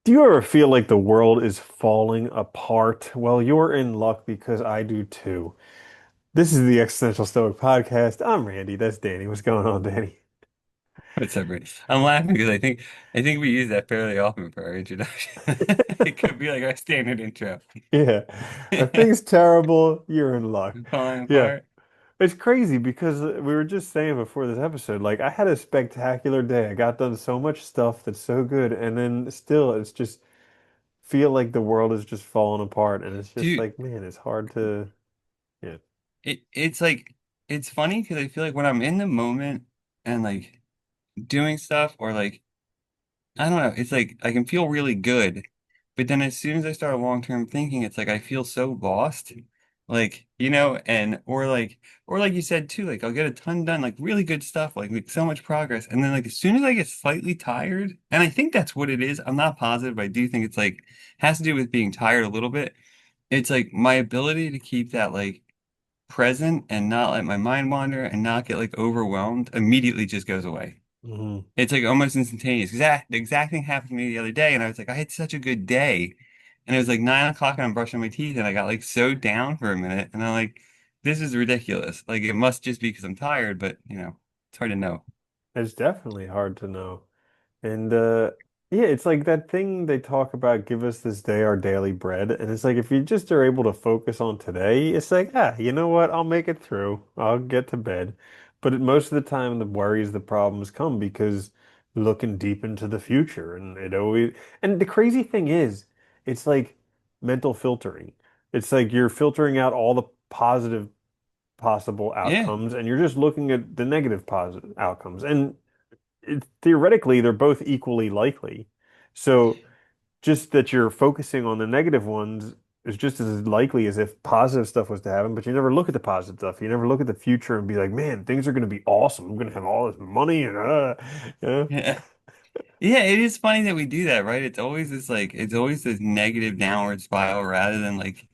Do you ever feel like the world is falling apart? Well, you're in luck because I do too. This is the Existential Stoic Podcast. I'm Randy. That's Danny. What's going on, Danny? What's up, Rick? I'm laughing because I think we use that fairly often for our introduction. It could be like our standard intro. Yeah. If thing's terrible, you're in luck. Falling Yeah. apart. It's crazy because we were just saying before this episode, like I had a spectacular day. I got done so much stuff that's so good, and then still it's just feel like the world is just falling apart, and it's just Dude, like, man, it's hard to, yeah. it's like it's funny because I feel like when I'm in the moment and like doing stuff or like I don't know. It's like I can feel really good, but then as soon as I start long-term thinking, it's like I feel so lost. Like, and or like you said too, like I'll get a ton done, like really good stuff, like so much progress. And then like as soon as I get slightly tired, and I think that's what it is. I'm not positive, but I do think it's like has to do with being tired a little bit. It's like my ability to keep that like present and not let my mind wander and not get like overwhelmed immediately just goes away. Hmm. It's like almost instantaneous. The exact thing happened to me the other day, and I was like, I had such a good day. And it was like 9 o'clock, and I'm brushing my teeth, and I got like so down for a minute, and I'm like, this is ridiculous. Like it must just be because I'm tired, but it's hard to know. It's definitely hard to know. And yeah, it's like that thing they talk about, give us this day our daily bread. And it's like if you just are able to focus on today, it's like, you know what? I'll make it through. I'll get to bed. But most of the time the worries, the problems come because looking deep into the future. And it always and the crazy thing is, it's like mental filtering. It's like you're filtering out all the positive possible Yeah. outcomes and you're just looking at the negative positive outcomes. And theoretically, they're both equally likely. So just that you're focusing on the negative ones is just as likely as if positive stuff was to happen, but you never look at the positive stuff. You never look at the future and be like, man, things are going to be awesome. I'm going to have all this money and yeah. Yeah. Yeah, it is funny that we do that, right? It's always this negative downward spiral rather than like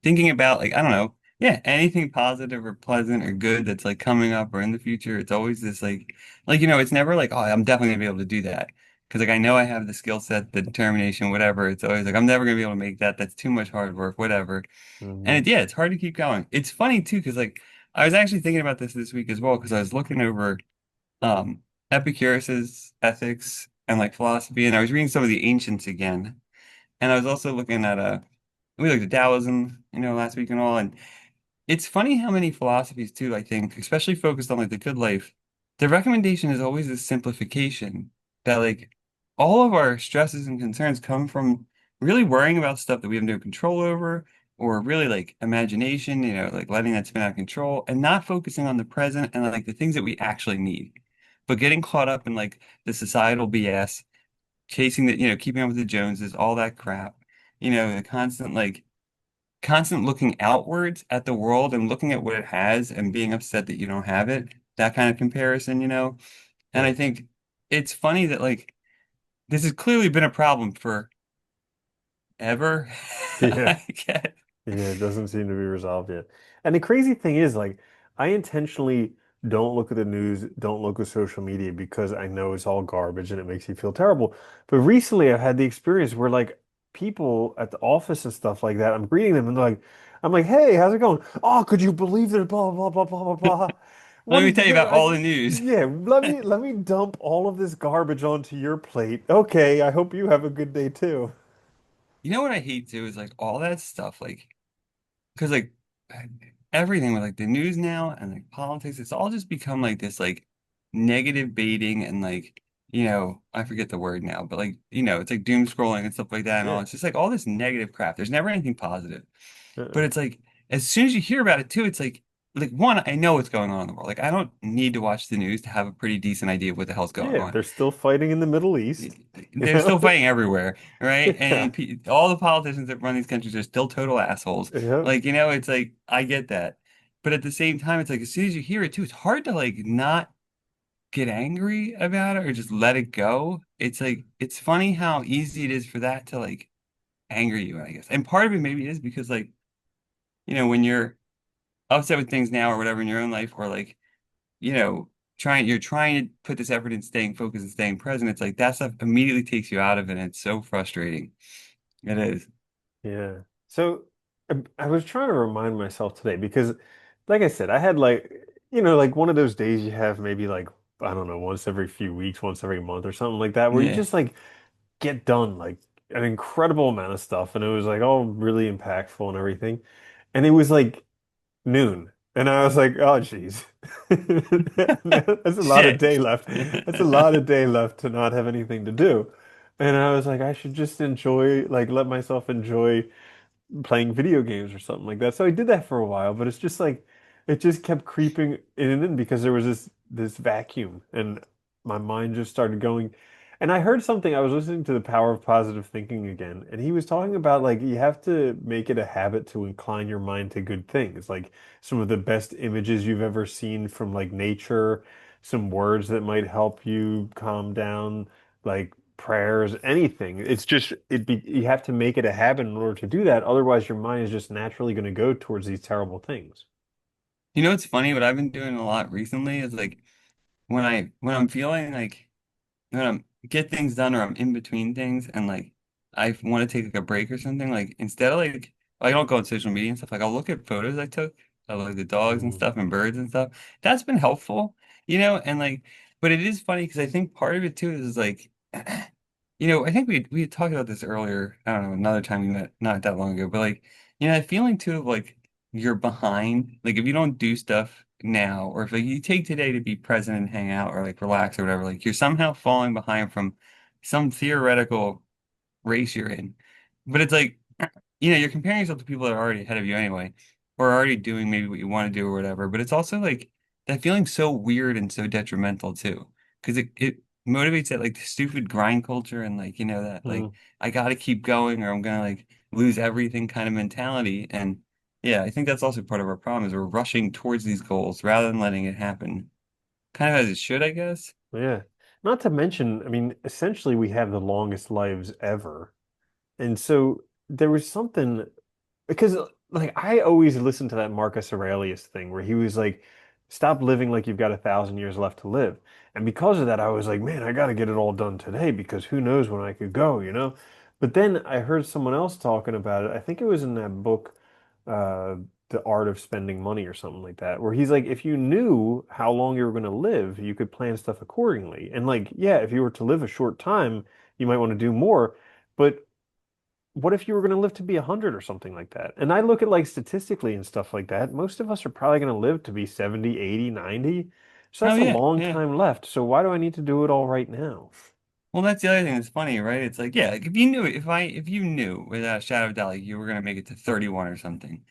thinking about like I don't know, yeah, anything positive or pleasant or good that's like coming up or in the future. It's always this it's never like, oh, I'm definitely gonna be able to do that. Because like I know I have the skill set, the determination, whatever. It's always like I'm never gonna be able to make that. That's too much hard work, whatever. And Hmm. yeah, it's hard to keep going. It's funny too, because like I was actually thinking about this week as well, because I was looking over um Epicurus's ethics and like philosophy, and I was reading some of the ancients again, and I was also looking at we looked at Taoism, last week and all, and it's funny how many philosophies too, I think, especially focused on like the good life, the recommendation is always this simplification that like all of our stresses and concerns come from really worrying about stuff that we have no control over, or really like imagination, like letting that spin out of control and not focusing on the present and like the things that we actually need. But getting caught up in like the societal BS, chasing keeping up with the Joneses, all that crap, the constant looking outwards at the world and looking at what it has and being upset that you don't have it, that kind of comparison. And Yeah. I think it's funny that like this has clearly been a problem forever. Yeah. I guess. Yeah, it doesn't seem to be resolved yet. And the crazy thing is, like, I intentionally don't look at the news, don't look at social media because I know it's all garbage and it makes you feel terrible. But recently I've had the experience where like people at the office and stuff like that, I'm greeting them and they're like, I'm like, hey, how's it going? Oh, could you believe that? Blah, blah, blah, blah, blah, blah. Let What me is tell you good? about all the news. Yeah, let me dump all of this garbage onto your plate. Okay, I hope you have a good day too. You know what I hate too is like all that stuff, like because like everything with like the news now and like politics, it's all just become like this like negative baiting and like I forget the word now, but like it's like doom scrolling and stuff like that and all. Yeah. It's just like all this negative crap. There's never anything positive. But Uh-uh. it's like as soon as you hear about it too, it's like one, I know what's going on in the world. Like I don't need to watch the news to have a pretty decent idea of what the hell's going Yeah, on. they're still fighting in the Middle East. You They're know? still fighting everywhere, right? Yeah. And all the politicians that run these countries are still total assholes. Yep. Like, it's like I get that. But at the same time, it's like as soon as you hear it too, it's hard to like not get angry about it or just let it go. It's like it's funny how easy it is for that to like anger you, I guess. And part of it maybe is because like, when you're upset with things now or whatever in your own life, or like, you know, you're trying to put this effort in staying focused and staying present. It's like that stuff immediately takes you out of it, and it's so frustrating. It is. Yeah. So I was trying to remind myself today because, like I said, I had like, like one of those days you have maybe like, I don't know, once every few weeks, once every month or something like that, where you Yeah. just like get done like an incredible amount of stuff. And it was like all really impactful and everything. And it was like noon. And I was like, oh, geez. That's a lot of Shit. day left. That's a lot of day left to not have anything to do. And I was like, I should just enjoy, like, let myself enjoy playing video games or something like that. So I did that for a while, but it's just like it just kept creeping in and in because there was this vacuum and my mind just started going. And I heard something, I was listening to The Power of Positive Thinking again, and he was talking about like you have to make it a habit to incline your mind to good things, like some of the best images you've ever seen from like nature, some words that might help you calm down, like prayers, anything. It's just you have to make it a habit in order to do that. Otherwise, your mind is just naturally going to go towards these terrible things. You know what's funny? What I've been doing a lot recently is like when I'm feeling like when I'm get things done or I'm in between things and like I want to take like a break or something, like instead of like I don't go on social media and stuff, like I'll look at photos I took of like the dogs and Mm, stuff and birds and stuff. That's been helpful, and like but it is funny because I think part of it too is like I think we had talked about this earlier. I don't know, another time we met not that long ago, but like, that feeling too of like you're behind. Like if you don't do stuff now, or if like you take today to be present and hang out or like relax or whatever, like you're somehow falling behind from some theoretical race you're in. But it's like, you're comparing yourself to people that are already ahead of you anyway, or are already doing maybe what you want to do or whatever. But it's also like that feeling so weird and so detrimental too, because it motivates that like stupid grind culture and like, that like mm. I got to keep going or I'm gonna like lose everything kind of mentality. And yeah, I think that's also part of our problem is we're rushing towards these goals rather than letting it happen, kind of as it should, I guess. Yeah. Not to mention, I mean, essentially we have the longest lives ever. And so there was something because like I always listen to that Marcus Aurelius thing where he was like, stop living like you've got 1,000 years left to live. And because of that, I was like, man, I got to get it all done today because who knows when I could go? But then I heard someone else talking about it. I think it was in that book, uh, The Art of Spending Money or something like that, where he's like, if you knew how long you were going to live, you could plan stuff accordingly. And like, yeah, if you were to live a short time, you might want to do more. But what if you were going to live to be 100 or something like that? And I look at like statistically and stuff like that. Most of us are probably going to live to be 70, 80, 90. So Oh that's a yeah, long yeah. time left. So why do I need to do it all right now? Well, that's the other thing that's funny, right? It's like, yeah, like if you knew it, if you knew without a shadow of a doubt, like you were gonna make it to 31 or something,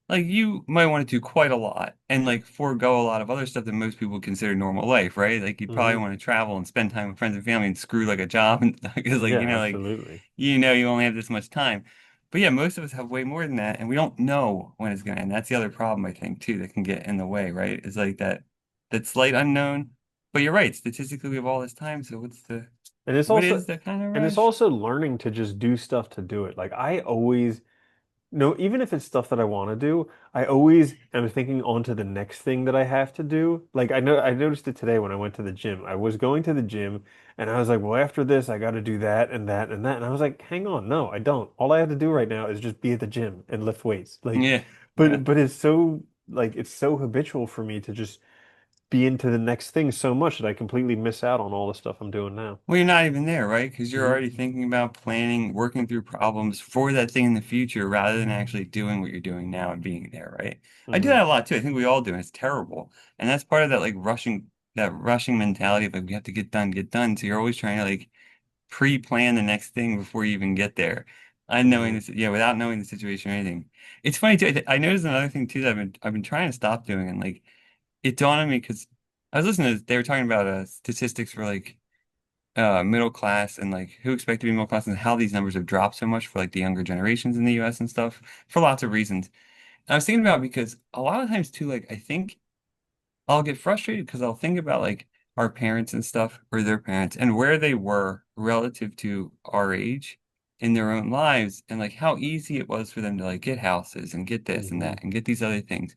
like you might want to do quite a lot and like forego a lot of other stuff that most people consider normal life, right? Like you'd probably Hmm. want to travel and spend time with friends and family and screw like a job and because like, Yeah, like absolutely. you only have this much time. But yeah, most of us have way more than that, and we don't know when it's gonna end. That's the other problem I think too that can get in the way, right? Is like that slight unknown. But you're right, statistically we have all this time, so And it's what also is the kind of and it's rush? also learning to just do stuff to do it. Like I always no, even if it's stuff that I want to do, I always am thinking on to the next thing that I have to do. Like I noticed it today when I went to the gym. I was going to the gym and I was like, well, after this, I got to do that and that and that. And I was like, hang on, no, I don't. All I have to do right now is just be at the gym and lift weights. Like, Yeah, yeah. but it's so like it's so habitual for me to just be into the next thing so much that I completely miss out on all the stuff I'm doing now. Well, you're not even there, right? Because you're Hmm. already thinking about planning, working through problems for that thing in the future rather than actually doing what you're doing now and being there, right? I do Hmm. that a lot too. I think we all do, and it's terrible. And that's part of that like rushing mentality of like we have to get done. So you're always trying to like pre-plan the next thing before you even get there. Unknowing Yeah. this, yeah, without knowing the situation or anything. It's funny too. I noticed another thing too that I've been trying to stop doing, and like it dawned on me because I was listening to they were talking about statistics for like middle class and like who expect to be middle class and how these numbers have dropped so much for like the younger generations in the US and stuff for lots of reasons. And I was thinking about it because a lot of times too, like I think I'll get frustrated because I'll think about like our parents and stuff or their parents and where they were relative to our age in their own lives and like how easy it was for them to like get houses and get this and Hmm. that and get these other things.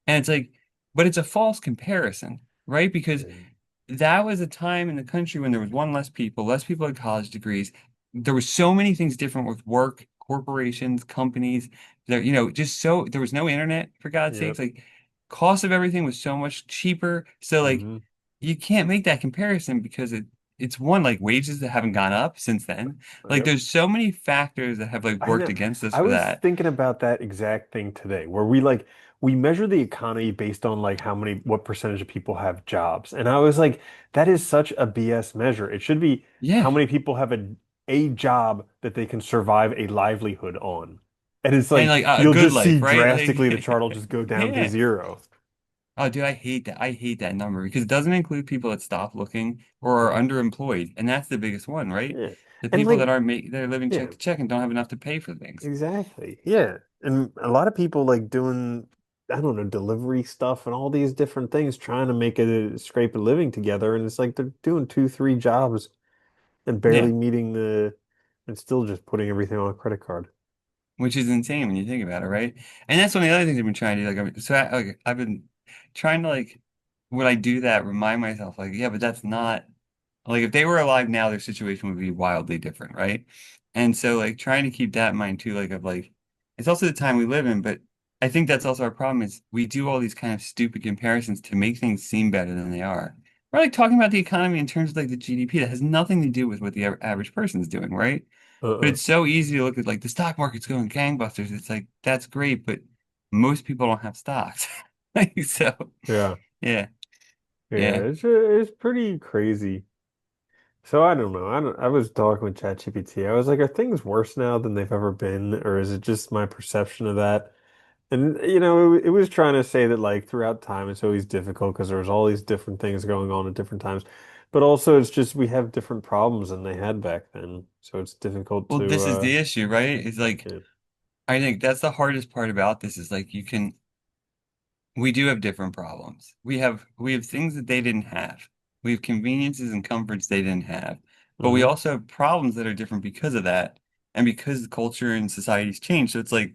And it's like, but it's a false comparison, right? Because that was a time in the country when there was one less people had college degrees. There were so many things different with work, corporations, companies. There, just so there was no internet for God's sakes. Yep. Like, cost of everything was so much cheaper. So like, Hmm. you can't make that comparison because it's one like wages that haven't gone up since then. Like, Yep. there's so many factors that have like I worked know. against us I for was that. thinking about that exact thing today, where we measure the economy based on like what percentage of people have jobs. And I was like, that is such a BS measure. It should be how Yeah, many people have a job that they can survive a livelihood on. And it's and like like a you'll good just see life, right? drastically the Like, chart will just go down to yeah. zero. Oh, dude, I hate that. I hate that number because it doesn't include people that stop looking or are Mhm. underemployed, and that's the biggest one, right? Yeah. The And people that like, aren't make that are living check yeah. to check and don't have enough to pay for things. Exactly. Yeah. And a lot of people like doing, I don't know, delivery stuff and all these different things, trying to make scrape a living together. And it's like they're doing two, three jobs and Yeah, barely meeting and still just putting everything on a credit card. which is insane when you think about it, right? And that's one of the other things I've been trying to do. I've been trying to like when I do that, remind myself like, yeah, but that's not like if they were alive now, their situation would be wildly different, right? And so like trying to keep that in mind too, like of like it's also the time we live in, but I think that's also our problem is we do all these kind of stupid comparisons to make things seem better than they are. We're like talking about the economy in terms of like the GDP that has nothing to do with what the average person's doing, right? But Uh-uh. it's so easy to look at like the stock market's going gangbusters. It's like that's great, but most people don't have stocks. Like so, Yeah. yeah, Yeah. yeah. It's pretty crazy. So I don't know. I was talking with ChatGPT. I was like, are things worse now than they've ever been, or is it just my perception of that? And it was trying to say that like throughout time it's always difficult because there's all these different things going on at different times. But also it's just we have different problems than they had back then. So it's difficult Well, to this is the issue, right? It's like yeah. I think that's the hardest part about this is like we do have different problems. We have things that they didn't have. We have conveniences and comforts they didn't have. But we Hmm. also have problems that are different because of that and because the culture and society's changed. So it's like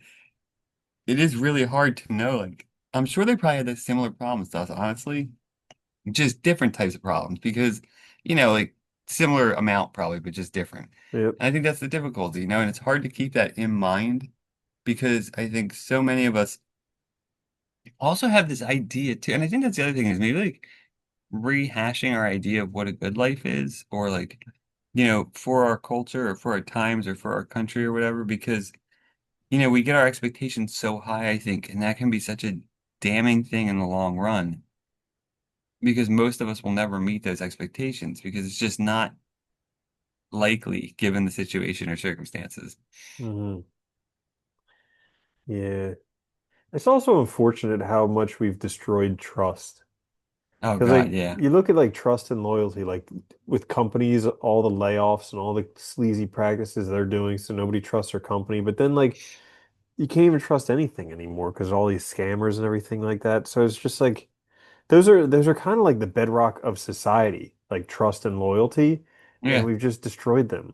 it is really hard to know. Like I'm sure they probably had the similar problems to us, honestly, just different types of problems because, like similar amount probably, but just different. Yep. And I think that's the difficulty, and it's hard to keep that in mind because I think so many of us also have this idea too, and I think that's the other thing is maybe like rehashing our idea of what a good life is, or like, for our culture or for our times or for our country or whatever, because, we get our expectations so high, I think, and that can be such a damning thing in the long run because most of us will never meet those expectations because it's just not likely given the situation or circumstances. Hmm. Yeah. It's also unfortunate how much we've destroyed trust. Oh Because God, like yeah. you look at like trust and loyalty, like with companies, all the layoffs and all the sleazy practices they're doing, so nobody trusts their company. But then like you can't even trust anything anymore because all these scammers and everything like that. So it's just like those are kind of like the bedrock of society, like trust and loyalty, and Yeah. we've just destroyed them.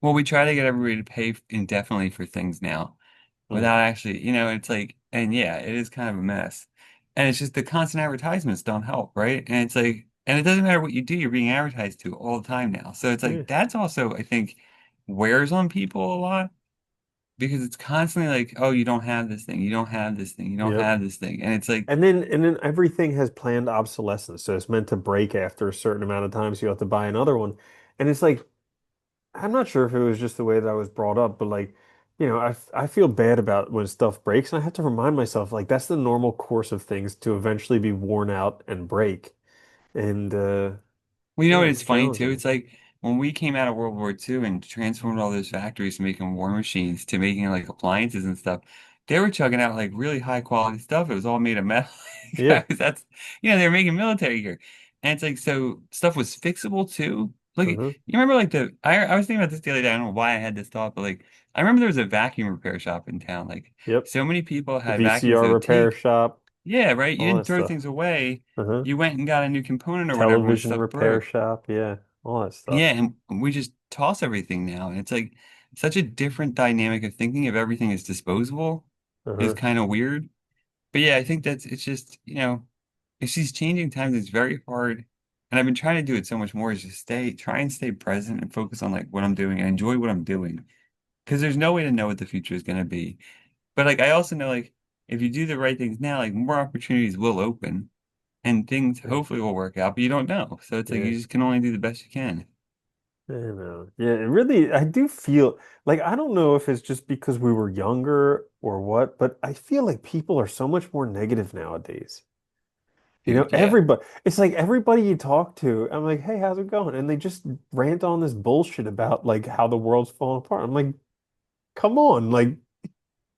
Well, we try to get everybody to pay indefinitely for things now Mm. without actually, it's like, and yeah, it is kind of a mess. And it's just the constant advertisements don't help, right? And it's like, and it doesn't matter what you do, you're being advertised to all the time now. So it's Yeah. like, that's also, I think, wears on people a lot because it's constantly like, oh, you don't have this thing, you don't have this thing, you don't Yep. have this thing. And it's like, And then everything has planned obsolescence, so it's meant to break after a certain amount of time, so you have to buy another one. And it's like I'm not sure if it was just the way that I was brought up, but like, I feel bad about when stuff breaks, and I have to remind myself like that's the normal course of things to eventually be worn out and break. And well, yeah, what? it's It's funny too. challenging. It's like when we came out of World War II and transformed all those factories from making war machines to making like appliances and stuff, they were chugging out like really high quality stuff. It was all made of metal. Yeah. That's they were making military gear, and it's like so stuff was fixable too. Like Uh-huh. you remember like I was thinking about this the other day. I don't know why I had this thought, but like I remember there was a vacuum repair shop in town. Like Yep. so many people The had vacuums VCR that would repair take. shop, Yeah, right. You all didn't that throw stuff. things away. Uh-huh. You went and got a new component or whatever when Television stuff repair broke. shop, yeah, all that stuff. Yeah, and we just toss everything now. And it's like such a different dynamic of thinking of everything as disposable is Uh-huh. kind of weird. But yeah, I think it's just, it's these changing times. It's very hard. And I've been trying to do it so much more is just try and stay present and focus on like what I'm doing and enjoy what I'm doing. Because there's no way to know what the future is going to be. But like I also know like if you do the right things now, like more opportunities will open and things Yeah. hopefully will work out, but you don't know. So it's like Yeah. you just can only do the best you can. I know. Yeah, it really, I do feel like I don't know if it's just because we were younger or what, but I feel like people are so much more negative nowadays. You know, Dude, yeah. everybody, it's like everybody you talk to, I'm like, hey, how's it going? And they just rant on this bullshit about like how the world's falling apart. I'm like, come on, like,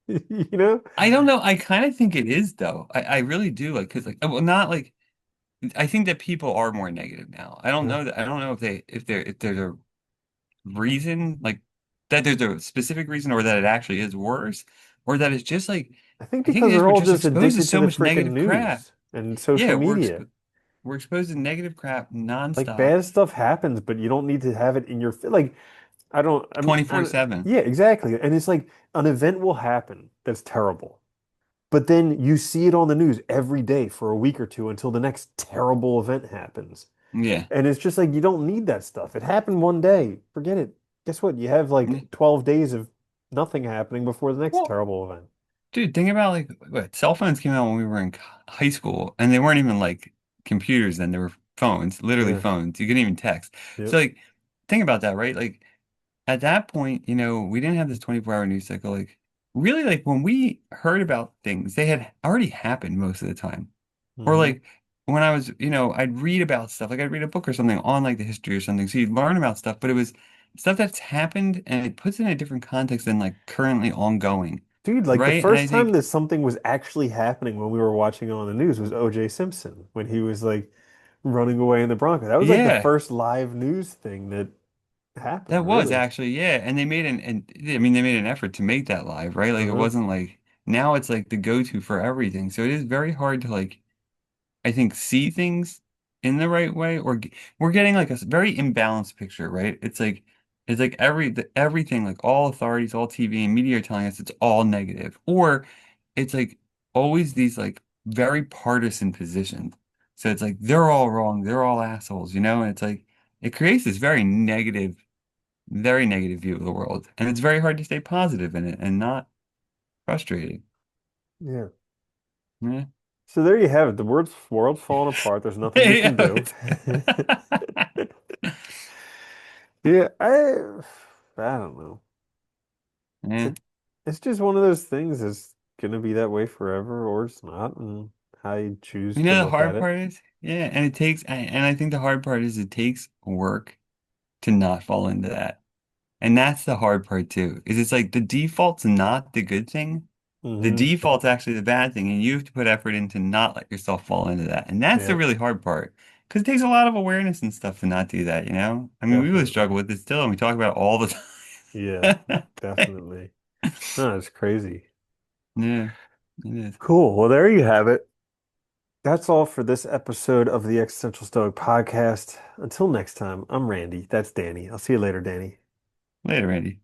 you know? I don't know. I kind of think it is though. I really do like because like well not like I think that people are more negative now. I don't Yeah. know that I don't know if there's a reason like that there's a specific reason or that it actually is worse or that it's just like I think I think because it is we're we're all just just exposed to addicted to so the much freaking negative crap. news and social Yeah, media. we're exposed to negative crap Like nonstop bad stuff happens, but you don't need to have it in your like I 24/7. yeah, exactly. And it's like an event will happen that's terrible. But then you see it on the news every day for a week or two until the next terrible event happens. Yeah. And it's just like you don't need that stuff. It happened one day. Forget it. Guess what? You have Yeah. like 12 days of nothing happening before the next Well, terrible event. dude, think about like what cell phones came out when we were in high school, and they weren't even like computers then. They were phones, literally Yeah. phones. You couldn't even text. So Yep. like, think about that, right? Like at that point, we didn't have this 24-hour news cycle. Like really, like when we heard about things, they had already happened most of the time. Or Hmm. like when I was, I'd read about stuff, like I'd read a book or something on like the history or something. So you'd learn about stuff, but it was stuff that's happened and it puts it in a different context than like currently ongoing, Dude, like the right? And I first time think, that something was actually happening when we were watching it on the news was O.J. Simpson when he was like running away in the Bronco. That was like the yeah, first live news thing that happened, that was really. actually, yeah. And they made and I mean, they made an effort to make that live, right? Like it Uh-huh. wasn't like now it's like the go-to for everything. So it is very hard to like I think see things in the right way, or we're getting like a very imbalanced picture, right? It's like everything, like all authorities, all TV and media are telling us it's all negative, or it's like always these like very partisan positions. So it's like they're all wrong, they're all assholes, and it's like it creates this very negative view of the world, and it's very hard to stay positive in it and not frustrated. Yeah. Yeah. So there you have it. The world's falling apart. There's nothing we Yeah. can do. Yeah, I don't know. Yeah. It it's just one of those things that's gonna be that way forever or it's not, and how you choose You to know the look at hard it. part is, yeah, and I think the hard part is it takes work to not fall into that. And that's the hard part too, is it's like the default's not the good thing. The Hmm. default's actually the bad thing, and you have to put effort in to not let yourself fall into that. And that's the Yeah, really hard part. Because it takes a lot of awareness and stuff to not do that? I mean, we really definitely. struggle with it still, and we talk about it all the Yeah, time. definitely. No, it's crazy. Yeah, it is. Cool. Well, there you have it. That's all for this episode of the Existential Stoic Podcast. Until next time, I'm Randy. That's Danny. I'll see you later, Danny. Later, Andy.